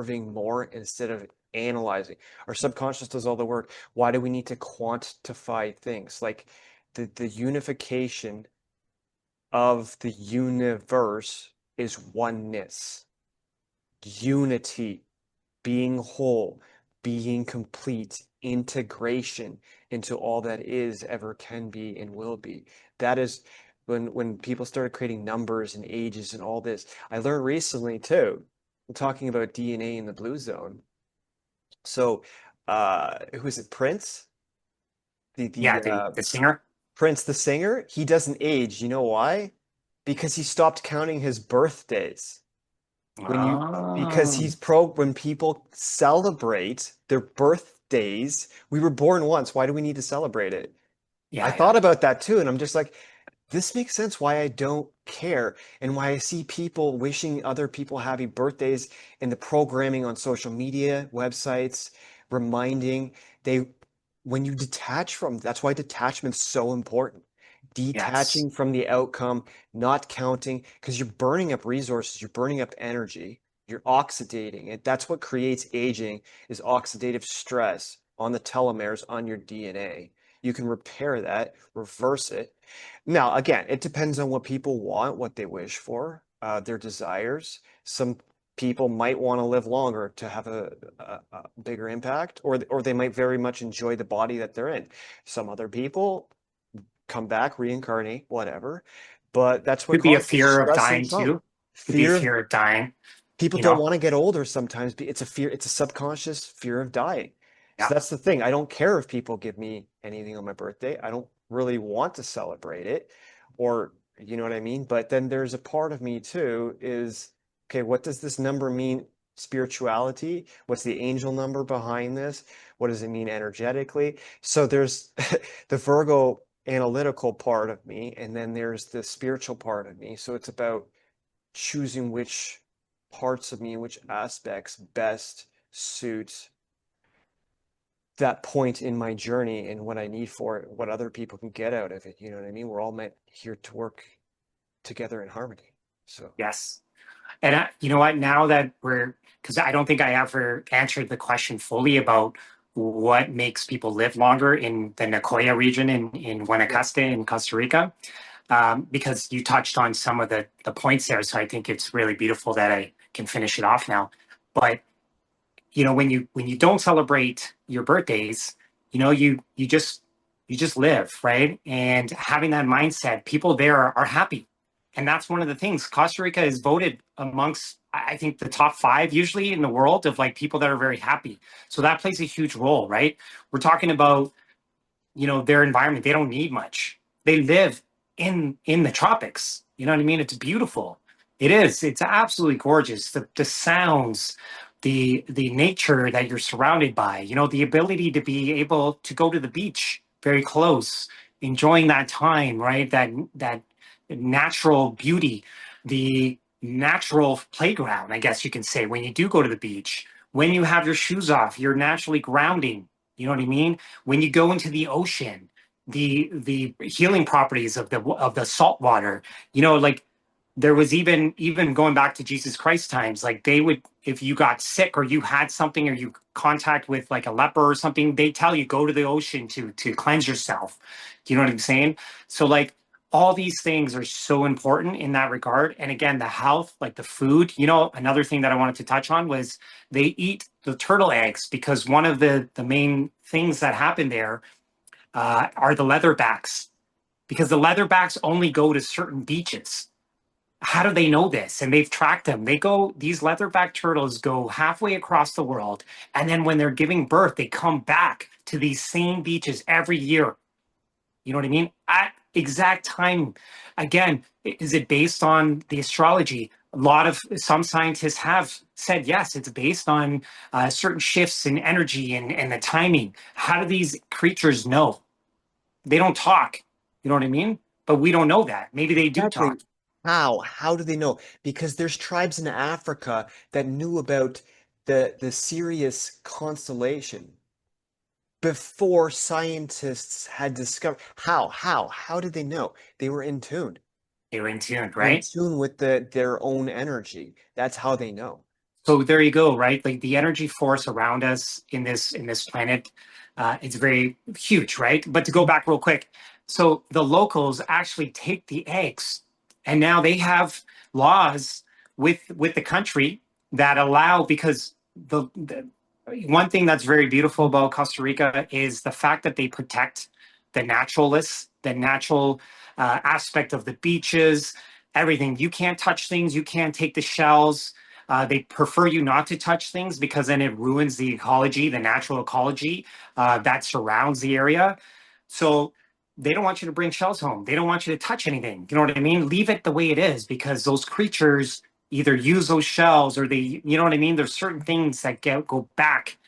observing more instead of analyzing. Our subconscious does all the work. Why do we need to quantify things? Like the unification of the universe is oneness, unity, being whole, being complete, integration into all that is, ever can be, and will be. That is when people started creating numbers and ages and all this. I learned recently too, talking about DNA in the blue zone. So, who is it? Prince? The Yeah, the the singer. Prince the singer, he doesn't age. You know why? Because he stopped counting his birthdays. When you because Oh, he's pro when people celebrate their birthdays, we were born once. Why do we need to celebrate it? I yeah, yeah, thought about that too, and I'm just like, this makes sense why I don't care and why I see people wishing other people happy birthdays and the programming on social media, websites, reminding they when you detach from that's why detachment's so important. yes, Detaching from the outcome, not counting, because you're burning up resources, you're burning up energy, you're oxidating it. That's what creates aging is oxidative stress on the telomeres on your DNA. You can repair that, reverse it. Now, again, it depends on what people want, what they wish for, their desires. Some people might want to live longer to have a bigger impact, or they might very much enjoy the body that they're in. Some other people come back, reincarnate, whatever. But that's what could be a causes fear of stress and dying trauma. too. Could be a Fear of fear of dying. people You don't know. want to get older sometimes. It's a fear, it's a subconscious fear of dying. So Yeah. that's the thing. I don't care if people give me anything on my birthday. I don't really want to celebrate it, or you know what I mean? But then there's a part of me too is, okay, what does this number mean? Spirituality? What's the angel number behind this? What does it mean energetically? So there's the Virgo analytical part of me, and then there's the spiritual part of me. So it's about choosing which parts of me, which aspects best suit that point in my journey and what I need for it, what other people can get out of it. You know what I mean? We're all meant here to work together in harmony. So, Yes. And you know what? Now that because I don't think I ever answered the question fully about what makes people live longer in the Nicoya region in yeah. Guanacaste in Costa Rica, because you touched on some of the points there. So I think it's really beautiful that I can finish it off now. But when you don't celebrate your birthdays, you just live, right? And having that mindset, people there are happy. And that's one of the things. Costa Rica is voted amongst, I think, the top five usually in the world of like people that are very happy. So that plays a huge role, right? We're talking about, their environment. They don't need much. They live in the tropics. You know what I mean? It's beautiful. It is. It's absolutely gorgeous. The sounds, the nature that you're surrounded by. The ability to be able to go to the beach very close, enjoying that time, right? That natural beauty, the natural playground, I guess you can say, when you do go to the beach. When you have your shoes off, you're naturally grounding. You know what I mean? When you go into the ocean, the healing properties of the salt water, like there was even going back to Jesus Christ times, like they would, if you got sick or you had something or you contact with like a leper or something, they tell you go to the ocean to cleanse yourself. Do you know what I'm saying? So like all these things are so important in that regard. And again, the health, like the food, another thing that I wanted to touch on was they eat the turtle eggs because one of the main things that happen there are the leatherbacks because the leatherbacks only go to certain beaches. How do they know this? And they've tracked them. These leatherback turtles go halfway across the world. And then when they're giving birth, they come back to these same beaches every year. You know what I mean? At exact time. Again, is it based on the astrology? Some scientists have said yes, it's based on certain shifts in energy and the timing. How do these creatures know? They don't talk. You know what I mean? But we don't know that. Maybe they do Exactly. talk. How? How do they know? Because there's tribes in Africa that knew about the Sirius constellation before scientists had discovered. How did they know? They were in tune. They were in tune, In right? tune with their own energy. That's how they know. So there you go, right? Like the energy force around us in this planet, it's very huge, right? But to go back real quick, so the locals actually take the eggs, and now they have laws with the country that allow, because the one thing that's very beautiful about Costa Rica is the fact that they protect the naturalists, the natural aspect of the beaches, everything. You can't touch things. You can't take the shells. They prefer you not to touch things because then it ruins the ecology, the natural ecology that surrounds the area. So they don't want you to bring shells home. They don't want you to touch anything. You know what I mean? Leave it the way it is, because those creatures either use those shells or they, you know what I mean? There's certain things that go back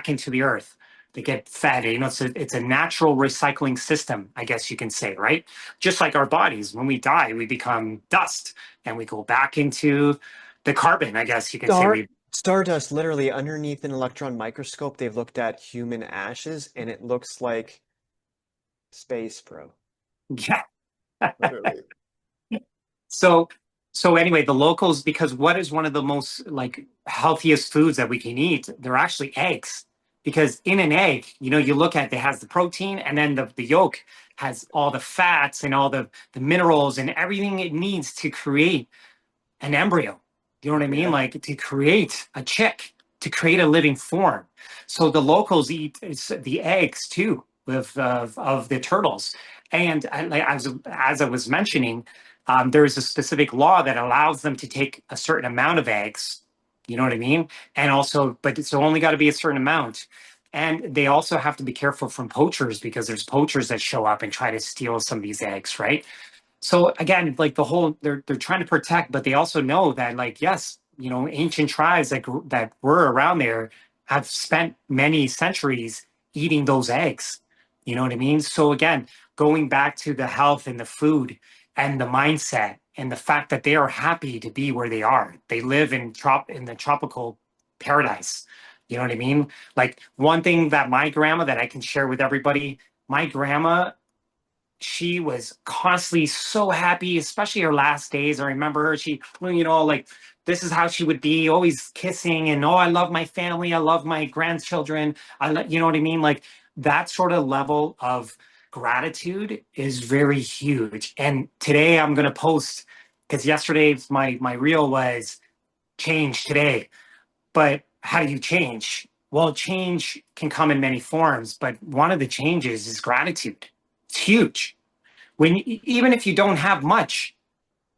into the earth. They get fed. You know, it's a natural recycling system, I guess you can say, right? Just like our bodies, when we die, we become dust and we go back into the carbon, I guess you can say. Stardust, literally underneath an electron microscope, they've looked at human ashes and it looks like space, bro. Yeah. Literally. So so anyway, the locals, because what is one of the most like healthiest foods that we can eat? They're actually eggs. Because in an egg, you know, you look at it has the protein, and then the yolk has all the fats and all the minerals and everything it needs to create an embryo. You know what I mean? Yeah. Like to create a chick, to create a living form. So the locals eat the eggs too of the turtles. And like as I was mentioning, there is a specific law that allows them to take a certain amount of eggs. You know what I mean? And also, but it's only got to be a certain amount. And they also have to be careful from poachers, because there's poachers that show up and try to steal some of these eggs, right? So again, like the whole, they're trying to protect, but they also know that, like, yes, you know, ancient tribes that were around there have spent many centuries eating those eggs. You know what I mean? So again, going back to the health and the food and the mindset and the fact that they are happy to be where they are. They live in the tropical paradise. You know what I mean? Like one thing that my grandma, that I can share with everybody, my grandma, she was constantly so happy, especially her last days. I remember her, she, you know, like this is how she would be, always kissing and, oh, I love my family, I love my grandchildren. You know what I mean? Like that sort of level of gratitude is very huge. And today I'm going to post, because yesterday my reel was change today. But how do you change? Well, change can come in many forms, but one of the changes is gratitude. It's huge. When even if you don't have much,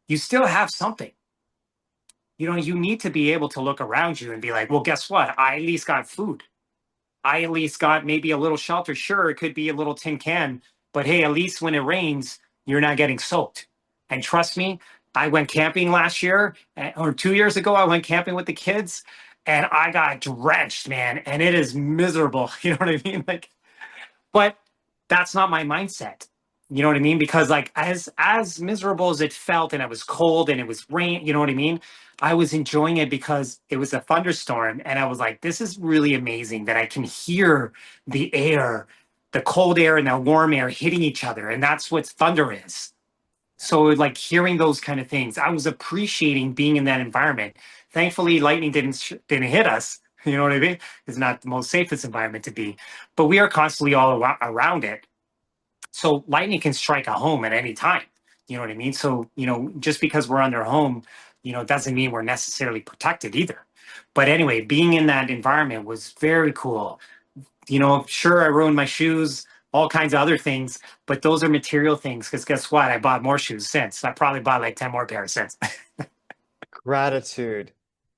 you still have something. You know, you need to be able to look around you and be like, well, guess what? I at least got food. I at least got maybe a little shelter. Sure, it could be a little tin can, but hey, at least when it rains, you're not getting soaked. And trust me, I went camping last year, or 2 years ago. I went camping with the kids, and I got drenched, man. And it is miserable. You know what I mean? Like, but that's not my mindset. You know what I mean? Because like as miserable as it felt, and it was cold and it was rain, you know what I mean? I was enjoying it because it was a thunderstorm, and I was like, this is really amazing that I can hear the air, the cold air and the warm air hitting each other, and that's what thunder is. So like hearing those kind of things, I was appreciating being in that environment. Thankfully, lightning didn't hit us. You know what I mean? It's not the most safest environment to be, but we are constantly all around it. So lightning can strike a home at any time. You know what I mean? So, you know, just because we're under home, you know, doesn't mean we're necessarily protected either. But anyway, being in that environment was very cool. You know, sure, I ruined my shoes, all kinds of other things, but those are material things. Because guess what? I bought more shoes since. I probably bought like 10 more pairs since. Gratitude.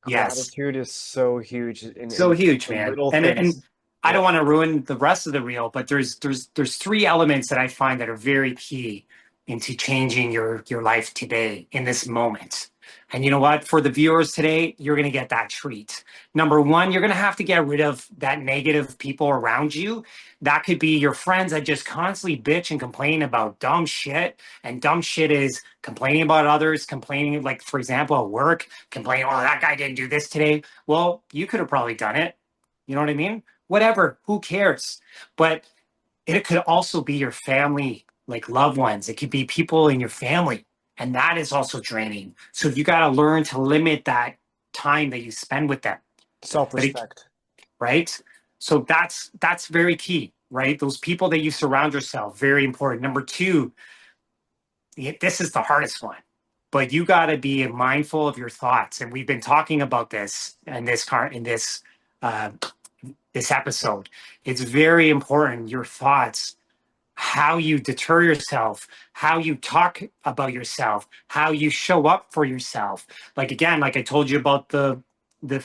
Yes. Gratitude is so huge So in huge, the man. little And things. I don't Yeah. want to ruin the rest of the reel, but there's three elements that I find that are very key into changing your life today in this moment. And you know what? For the viewers today, you're going to get that treat. Number one, you're going to have to get rid of that negative people around you. That could be your friends that just constantly bitch and complain about dumb shit. And dumb shit is complaining about others, complaining, like, for example, at work, complaining, oh, that guy didn't do this today. Well, you could have probably done it. You know what I mean? Whatever, who cares? But it could also be your family, like loved ones. It could be people in your family. And that is also draining. So you got to learn to limit that time that you spend with them. Self-respect. Right? So that's very key, right? Those people that you surround yourself, very important. Number two, this is the hardest one, but you got to be mindful of your thoughts. And we've been talking about this in uh, this episode. It's very important. Your thoughts, how you deter yourself, how you talk about yourself, how you show up for yourself. Like, again, like I told you about the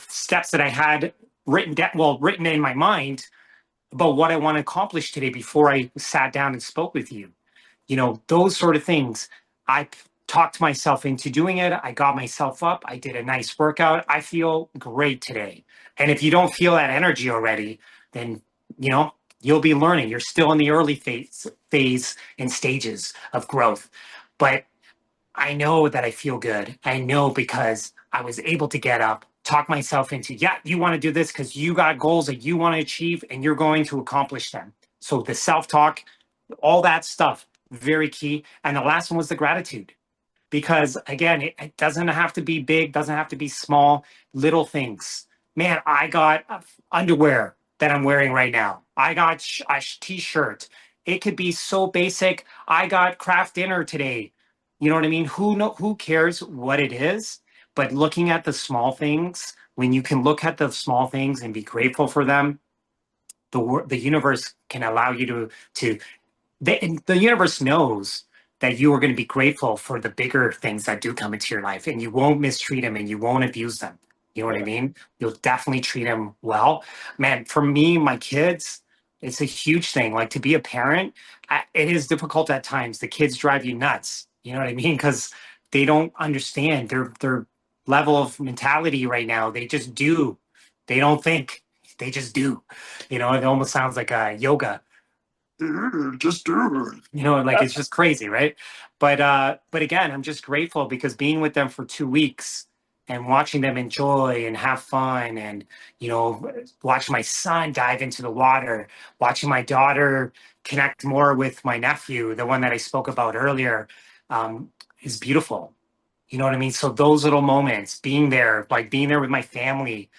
steps that I had written down, written in my mind about what I want to accomplish today before I sat down and spoke with you. You know, those sort of things. I talked myself into doing it. I got myself up. I did a nice workout. I feel great today. And if you don't feel that energy already, then, you know, you'll be learning. You're still in the early phase and stages of growth. But I know that I feel good. I know because I was able to get up, talk myself into, yeah, you want to do this because you got goals that you want to achieve and you're going to accomplish them. So the self-talk, all that stuff, very key. And the last one was the gratitude. Because again, it doesn't have to be big, doesn't have to be small, little things. Man, I got underwear that I'm wearing right now. I got a t-shirt. It could be so basic. I got craft dinner today. You know what I mean? Who cares what it is? But looking at the small things, when you can look at the small things and be grateful for them, the universe can allow you to the universe knows that you are going to be grateful for the bigger things that do come into your life, and you won't mistreat them and you won't abuse them. You know what I mean? You'll definitely treat them well. Man, for me, my kids, it's a huge thing. Like, to be a parent, it is difficult at times. The kids drive you nuts. You know what I mean? Because they don't understand their level of mentality right now. They just do. They don't think. They just do. You know, it almost sounds like a yoga. Just do it. You know, like, it's just crazy, right? But again, I'm just grateful because being with them for 2 weeks and watching them enjoy and have fun, and, you know, watch my son dive into the water, watching my daughter connect more with my nephew, the one that I spoke about earlier, is beautiful. You know what I mean? So those little moments, being there, like being there with my family,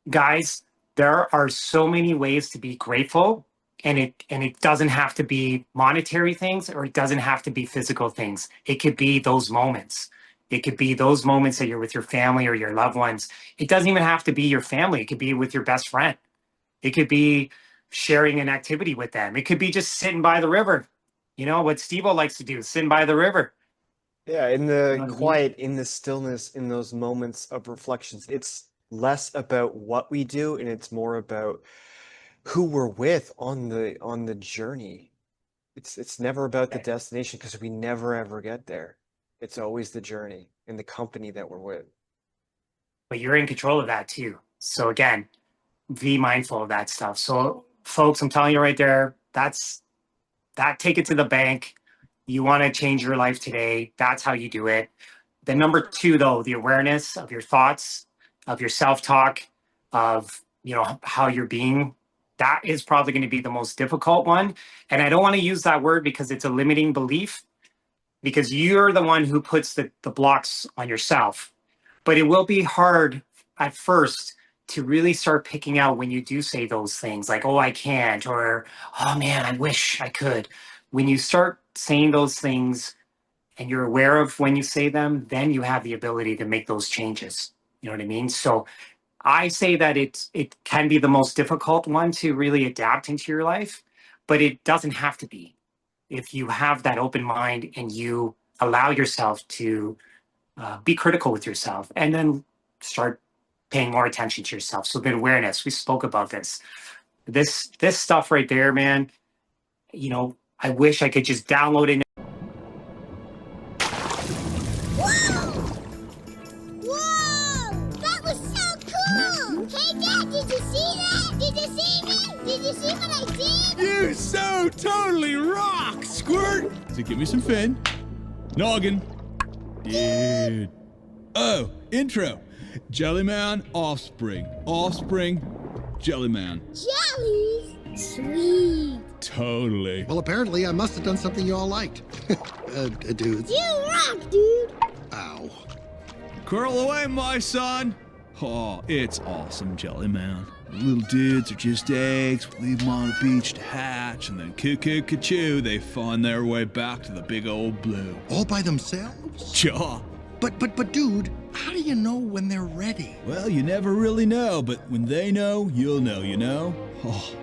guys, there are so many ways to be grateful, and it doesn't have to be monetary things, or it doesn't have to be physical things. It could be those moments. It could be those moments that you're with your family or your loved ones. It doesn't even have to be your family. It could be with your best friend. It could be sharing an activity with them. It could be just sitting by the river. You know what Steve-O likes to do, sitting by the river. Yeah, in You the know what I mean? quiet, in the stillness, in those moments of reflections, it's less about what we do and it's more about who we're with on the journey. It's never about the destination because we never ever get there. It's always the journey and the company that we're with. But you're in control of that too. So again, be mindful of that stuff. So folks, I'm telling you right there, take it to the bank. You want to change your life today. That's how you do it. The number two, though, the awareness of your thoughts, of your self-talk, of, you know, how you're being, that is probably going to be the most difficult one. And I don't want to use that word because it's a limiting belief, because you're the one who puts the blocks on yourself. But it will be hard at first to really start picking out when you do say those things like, oh, I can't, or, oh man, I wish I could. When you start saying those things and you're aware of when you say them, then you have the ability to make those changes. You know what I mean? So I say that it can be the most difficult one to really adapt into your life, but it doesn't have to be. If you have that open mind and you allow yourself to be critical with yourself, and then start paying more attention to yourself. So the awareness, we spoke about this. This stuff right there, man, you know, I wish I could just download it. Whoa! Whoa! That was so cool! Hey, Dad, did you see that? Did you see me? Did you see what I did? You so totally rock, Squirt! So give me some fin. Noggin. Dude. Oh, intro. Jellyman, offspring. Offspring, Jellyman. Jellies? Sweet. Totally. Well, apparently I must have done something you all liked. Dudes. You rock, dude! Ow. Curl away, my son. Oh, it's awesome, Jelly Man. The little dudes are just eggs. We leave them on the beach to hatch, and then cuckoo-ca-choo, they find their way back to the big old blue. All by themselves? Sure. But dude, how do you know when they're ready? Well, you never really know, but when they know, you'll know, you know? Oh,